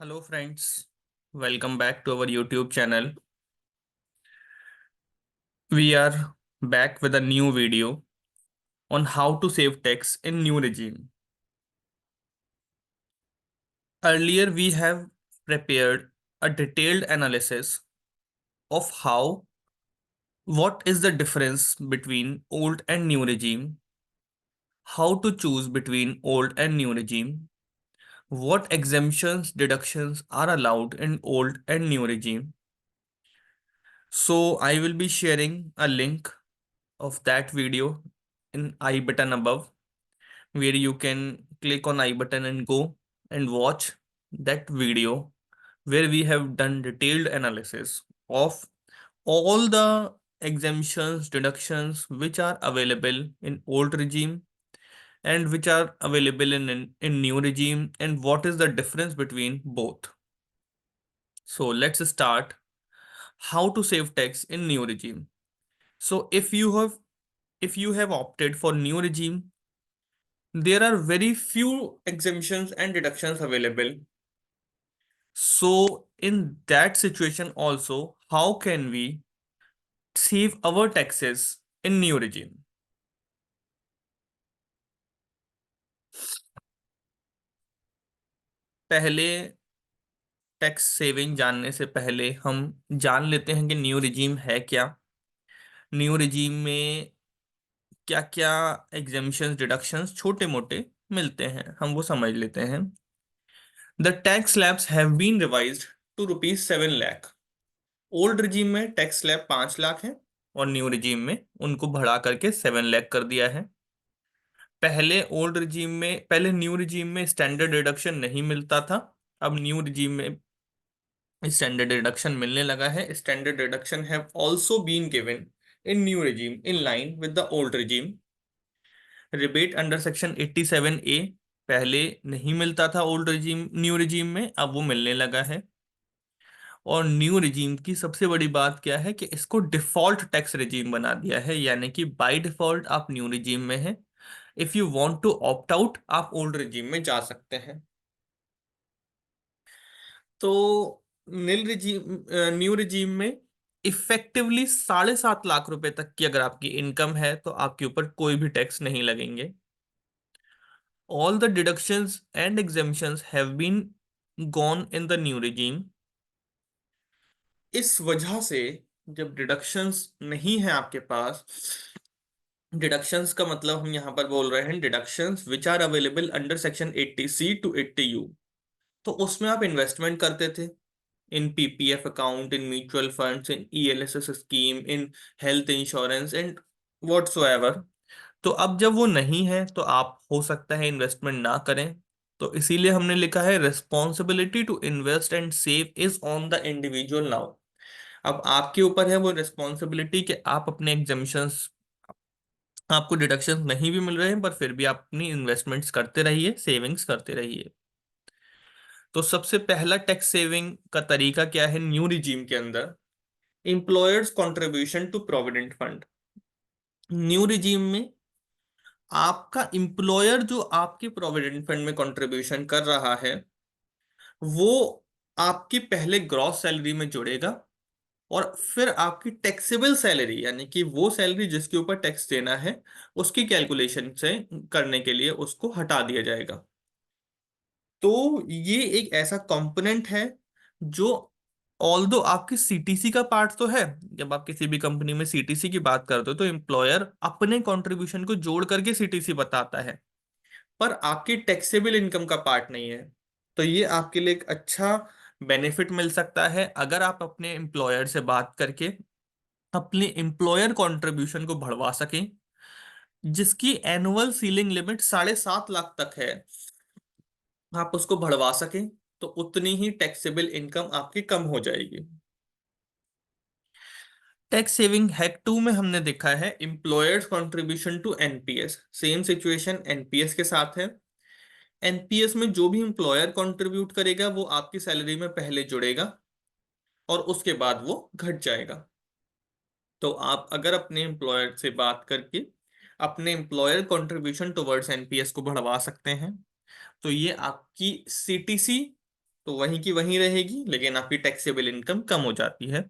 Hello, friends. Welcome back to our YouTube channel. We are back with a new video on how to save tax in new regime. Earlier, we have prepared a detailed analysis of what is the difference between old and new regime, how to choose between old and new regime, what exemptions, deductions are allowed in old and new regime. So, I will be sharing a link of that video in I button above, where you can click on I button and go and watch that video where we have done detailed analysis of all the exemptions, deductions which are available in old regime and which are available in new regime, and what is the difference between both. So let's start how to save tax in new regime. So if you have opted for new regime, there are very few exemptions and deductions available. So, in that situation, also, how can we save our taxes in new regime? पहले tax saving जानने से पहले हम जान लेते हैं कि new regime है क्या, न्यू रिजीम में क्या क्या एग्जेम्पशंस डिडक्शंस छोटे मोटे मिलते हैं, हम वो समझ लेते हैं। The tax slabs have been revised to ₹7 lakh. Old regime में टैक्स स्लैब 5 लाख है और न्यू रिजीम में उनको बढ़ा करके 7 लाख कर दिया है। पहले न्यू रिजीम में स्टैंडर्ड डिडक्शन नहीं मिलता था, अब न्यू रिजीम में स्टैंडर्ड डिडक्शन मिलने लगा है। Standard deduction have also been given in new regime in line with the old regime. Rebate under section 87A पहले नहीं मिलता था ओल्ड रिजीम न्यू रिजीम में, अब वो मिलने लगा है। और न्यू रिजीम की सबसे बड़ी बात क्या है कि इसको डिफॉल्ट टैक्स रिजीम बना दिया है, यानी कि बाय डिफॉल्ट आप न्यू रिजीम में हैं। If you want to opt out, आप ओल्ड रिजीम में जा सकते हैं। तो न्यू रिजीम में इफेक्टिवली 7.5 लाख रुपए तक की अगर आपकी इनकम है तो आपके ऊपर कोई भी टैक्स नहीं लगेंगे। All the deductions and exemptions have been gone in the new regime. इस वजह से जब डिडक्शंस नहीं है आपके पास, डिडक्शंस का मतलब हम यहाँ पर बोल रहे हैं deductions which are available under section 80C to 80U। तो उसमें आप इन्वेस्टमेंट करते थे in PPF account, in mutual funds, in ELSS scheme, in health insurance and whatsoever. तो अब जब वो नहीं है तो आप हो सकता है इन्वेस्टमेंट ना करें। तो इसीलिए हमने लिखा है responsibility to invest and save is on the individual now. अब आपके ऊपर है वो रिस्पॉन्सिबिलिटी कि आप अपने एग्जामिशंस, आपको डिडक्शन नहीं भी मिल रहे हैं पर फिर भी आप अपनी इन्वेस्टमेंट्स करते रहिए, सेविंग्स करते रहिए। तो सबसे पहला टैक्स सेविंग का तरीका क्या है न्यू रिजीम के अंदर? Employer's contribution to provident fund. New regime में आपका एम्प्लॉयर जो आपके प्रोविडेंट फंड में कंट्रीब्यूशन कर रहा है, वो आपकी पहले ग्रॉस सैलरी में जुड़ेगा और फिर आपकी टैक्सेबल सैलरी, यानी कि वो सैलरी जिसके ऊपर टैक्स देना है, उसकी कैलकुलेशन से करने के लिए उसको हटा दिया जाएगा। तो ये एक ऐसा कंपोनेंट है जो, ऑल्दो आपकी सीटीसी का पार्ट तो है, जब आप किसी भी कंपनी में सीटीसी की बात करते हो तो एम्प्लॉयर अपने कंट्रीब्यूशन को जोड़ करके सीटीसी बताता है, पर आपकी टैक्सेबल इनकम का पार्ट नहीं है। तो ये आपके लिए एक अच्छा बेनिफिट मिल सकता है अगर आप अपने एम्प्लॉयर से बात करके अपने एम्प्लॉयर कंट्रीब्यूशन को बढ़वा सकें, जिसकी एनुअल सीलिंग लिमिट 7.5 लाख तक है, आप उसको बढ़वा सकें तो उतनी ही टैक्सेबल इनकम आपकी कम हो जाएगी। टैक्स सेविंग हैक 2 में हमने देखा है employer's contribution to NPS. Same situation NPS के साथ है। एनपीएस में जो भी एम्प्लॉयर कंट्रीब्यूट करेगा वो आपकी सैलरी में पहले जुड़ेगा और उसके बाद वो घट जाएगा। तो आप अगर अपने एम्प्लॉयर से बात करके अपने एम्प्लॉयर कंट्रीब्यूशन टुवर्ड्स एनपीएस को बढ़वा सकते हैं, तो ये आपकी सीटीसी तो वहीं की वहीं रहेगी, लेकिन आपकी टैक्सेबल इनकम कम हो जाती है।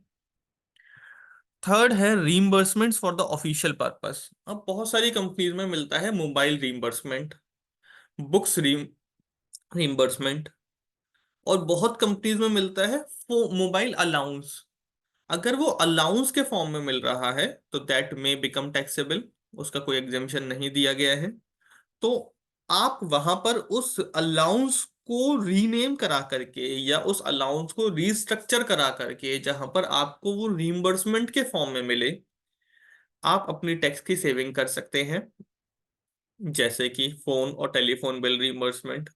थर्ड है रीइंबर्समेंट्स फॉर द ऑफिशियल पर्पस। अब बहुत सारी कंपनीज में मिलता है मोबाइल रीइंबर्समेंट, बुक्स रीइंबर्समेंट, और बहुत कंपनीज में मिलता है मोबाइल अलाउंस। अगर वो अलाउंस के फॉर्म में मिल रहा है तो दैट मे बिकम टैक्सेबल, उसका कोई एग्जेम्पशन नहीं दिया गया है। तो आप वहां पर उस अलाउंस को रीनेम करा करके या उस अलाउंस को रीस्ट्रक्चर करा करके जहां पर आपको वो रीइंबर्समेंट के फॉर्म में मिले, आप अपनी टैक्स की सेविंग कर सकते हैं। जैसे कि फोन और टेलीफोन बिल रीइंबर्समेंट,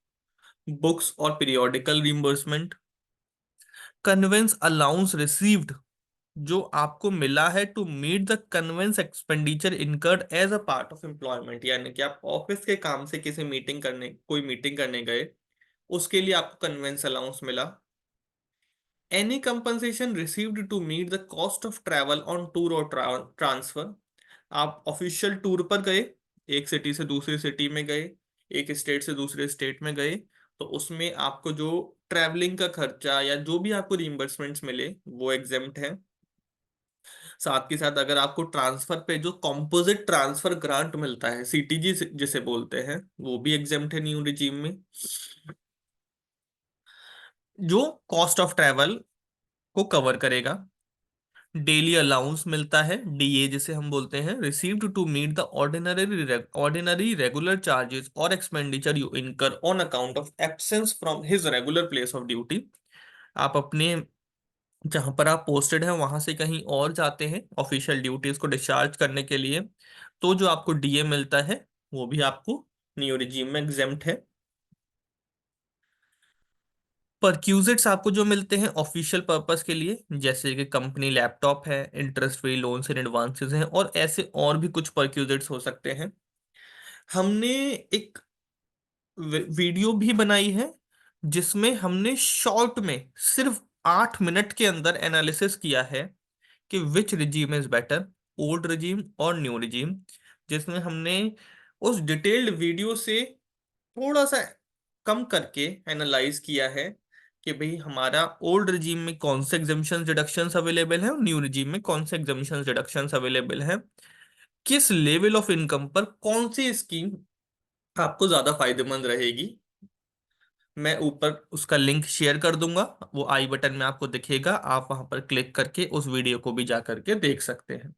बुक्स और periodical reimbursement, conveyance allowance received जो आपको मिला है to meet the conveyance expenditure incurred as a part of employment, यानी कि आप ऑफिस के काम से किसी मीटिंग करने, कोई मीटिंग करने गए, उसके लिए आपको कन्वेंस अलाउंस मिला। Any compensation received to meet the cost of travel on tour और ट्रांसफर, आप ऑफिशियल टूर पर गए, एक सिटी से दूसरी सिटी में गए, एक स्टेट से दूसरे स्टेट में गए, तो उसमें आपको जो ट्रैवलिंग का खर्चा या जो भी आपको रिइंबर्समेंट्स मिले वो एग्जेम्प्ट है। साथ के साथ अगर आपको ट्रांसफर पे जो कॉम्पोजिट ट्रांसफर ग्रांट मिलता है, सीटीजी जिसे बोलते हैं, वो भी एग्जेम्प्ट है न्यू रिजीम में। जो कॉस्ट ऑफ ट्रैवल को कवर करेगा। डेली अलाउंस मिलता है, डीए जिसे हम बोलते हैं, received to meet the ordinary regular charges और expenditure you incur on account of absence from his regular place of duty. आप अपने जहां पर आप पोस्टेड हैं वहां से कहीं और जाते हैं ऑफिशियल ड्यूटीज को डिस्चार्ज करने के लिए, तो जो आपको डीए मिलता है वो भी आपको न्यू रिजीम में एग्जेम्प्ट है। परक्यूजिट्स आपको जो मिलते हैं ऑफिशियल पर्पस के लिए, जैसे कि कंपनी लैपटॉप है, interest free loans and advances हैं, और ऐसे और भी कुछ परक्यूजिट्स हो सकते हैं। हमने एक वीडियो भी बनाई है जिसमें हमने शॉर्ट में सिर्फ 8 मिनट के अंदर एनालिसिस किया है कि which regime is better, old regime और न्यू रिजीम, जिसमें हमने उस डिटेल्ड वीडियो से थोड़ा सा कम करके एनालाइज किया है कि भाई हमारा ओल्ड रिजीम में कौन से एग्जामिशन डिडक्शंस अवेलेबल हैं और न्यू रिजीम में कौन से एग्जामिशन डिडक्शंस अवेलेबल हैं, किस लेवल ऑफ इनकम पर कौन सी स्कीम आपको ज्यादा फायदेमंद रहेगी। मैं ऊपर उसका लिंक शेयर कर दूंगा, वो आई बटन में आपको दिखेगा, आप वहां पर क्लिक करके उस वीडियो को भी जा करके देख सकते हैं।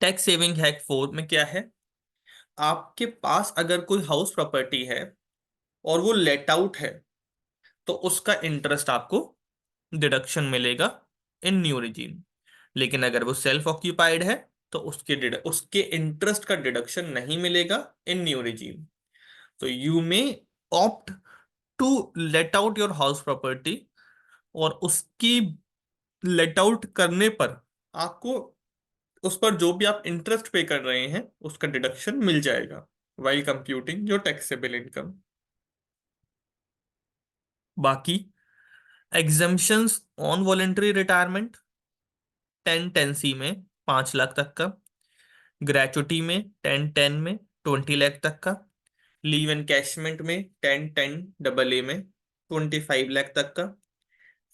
टैक्स सेविंग हैक 4 में क्या है, आपके पास अगर कोई हाउस प्रॉपर्टी है और वो लेट आउट है तो उसका इंटरेस्ट आपको डिडक्शन मिलेगा इन न्यू रिजीम। लेकिन अगर वो सेल्फ ऑक्यूपाइड है तो उसके इंटरेस्ट का डिडक्शन नहीं मिलेगा इन न्यू रिजीम। तो you may opt to let out your house property, और उसकी लेट आउट करने पर आपको उस पर जो भी आप इंटरेस्ट पे कर रहे हैं उसका डिडक्शन मिल जाएगा while computing your taxable income. बाकी exemptions on voluntary retirement, 10-10C में 5 लाख तक का, ग्रेचुटी में 10-10 में 20 लाख तक का, लीव एनकैशमेंट में 10-10 AA में 25 लाख तक का,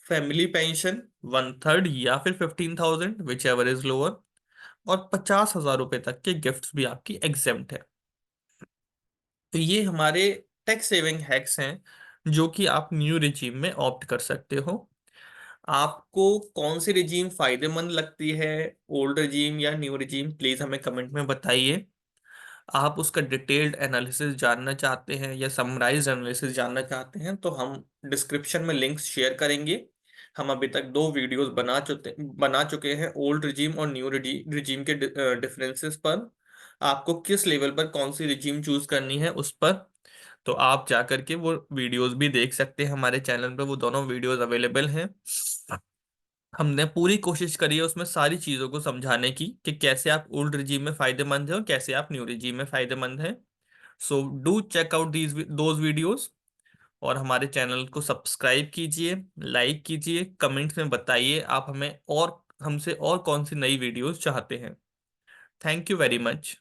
फैमिली पेंशन 1/3 या फिर 15,000 विच एवर इज लोअर, और 50,000 रुपए तक के गिफ्ट्स भी आपकी एग्जेम्प्ट है। तो ये हमारे टैक्स सेविंग हैक्स हैं जो कि आप न्यू रिजीम में ऑप्ट कर सकते हो। आपको कौन सी रिजीम फायदेमंद लगती है, ओल्ड रिजीम या न्यू रिजीम, प्लीज हमें कमेंट में बताइए। आप उसका डिटेल्ड एनालिसिस जानना चाहते हैं या समराइज्ड एनालिसिस जानना चाहते हैं तो हम डिस्क्रिप्शन में लिंक्स शेयर करेंगे। हम अभी तक 2 वीडियोस बना चुके हैं ओल्ड रिजीम और न्यू रिजीम के डिफरेंसेस पर, आपको किस लेवल पर कौन सी रिजीम चूज करनी है उस पर। तो आप जा करके वो वीडियोस भी देख सकते हैं, हमारे चैनल पे वो दोनों वीडियोस अवेलेबल हैं। हमने पूरी कोशिश करी है उसमें सारी चीजों को समझाने की कि कैसे आप ओल्ड रिजीम में फायदेमंद हैं और कैसे आप न्यू रिजीम में फायदेमंद हैं। So do check out these those videos, और हमारे चैनल को सब्सक्राइब कीजिए, लाइक कीजिए, कमेंट्स में बताइए आप हमें और हमसे और कौन सी नई वीडियोस चाहते हैं। Thank you very much.